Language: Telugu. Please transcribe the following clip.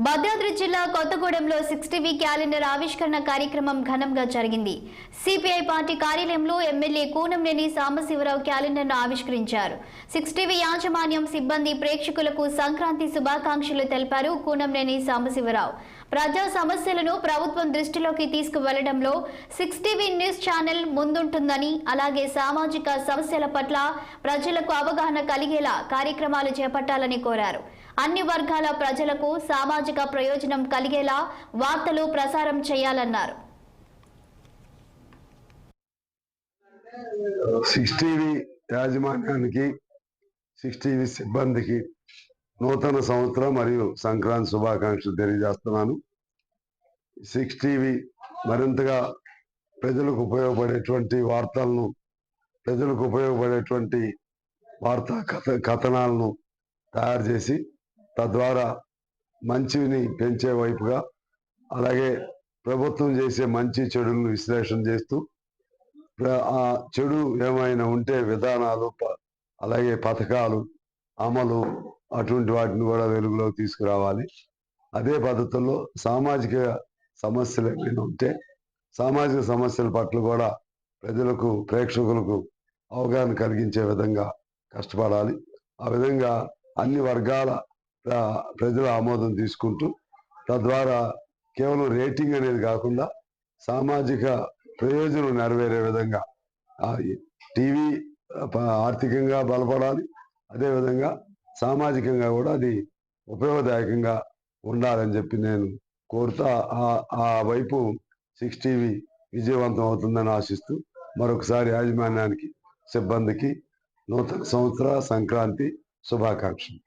భద్రాద్రి జిల్లా కొత్తగూడెంలో 6TV క్యాలెండర్ ఆవిష్కరణ కార్యక్రమం ఘనంగా జరిగింది. సిపిఐ పార్టీ కార్యాలయంలో ఎమ్మెల్యే కూనంనేని సాంబశివరావు క్యాలెండర్ను ఆవిష్కరించారు. 6TV యాజమాన్యం సిబ్బంది ప్రేక్షకులకు సంక్రాంతి శుభాకాంక్షలు తెలిపారు కూనంనేని సాంబశివరావు. ప్రజా సమస్యలను ప్రభుత్వం దృష్టిలోకి తీసుకువెళ్లడంలో 6TV న్యూస్ ఛానల్ ముందుంటుందని, అలాగే సామాజిక సమస్యల పట్ల ప్రజలకు అవగాహన కలిగేలా కార్యక్రమాలు చేపట్టాలని కోరారు. అన్ని వర్గాల ప్రజలకు సామాజిక ప్రయోజనం కలిగేలా వార్తలు ప్రసారం చేయాలన్నారు. 6TV యాజమాన్యానికి 6TV సిబ్బందికి నూతన సంవత్సరం మరియు సంక్రాంతి శుభాకాంక్షలు తెలియజేస్తున్నాను. 6TV మరింతగా ప్రజలకు ఉపయోగపడేటువంటి వార్తలను, ప్రజలకు ఉపయోగపడేటువంటి వార్తా కథనాలను తయారు చేసి తద్వారా మంచిని పెంచే వైపుగా, అలాగే ప్రభుత్వం చేసే మంచి చెడులను విశ్లేషణ చేస్తూ ఆ చెడు ఏమైనా ఉంటే విధానాలు, అలాగే పథకాలు అమలు, అటువంటి వాటిని కూడా వెలుగులోకి తీసుకురావాలి. అదే పద్ధతుల్లో సామాజిక సమస్యలు ఏమైనా ఉంటే సామాజిక సమస్యల పట్ల కూడా ప్రజలకు, ప్రేక్షకులకు అవగాహన కలిగించే విధంగా కష్టపడాలి. ఆ విధంగా అన్ని వర్గాల ప్రజల ఆమోదం తీసుకుంటూ తద్వారా కేవలం రేటింగ్ అనేది కాకుండా సామాజిక ప్రయోజనం నెరవేరే విధంగా టీవీ ఆర్థికంగా బలపడాలి. అదేవిధంగా సామాజికంగా కూడా అది ఉపయోగదాయకంగా ఉండాలని చెప్పి నేను కోరుతా ఆ వైపు 6TV విజయవంతం అవుతుందని ఆశిస్తూ మరొకసారి యాజమాన్యానికి, సిబ్బందికి నూతన సంవత్సర సంక్రాంతి శుభాకాంక్షలు.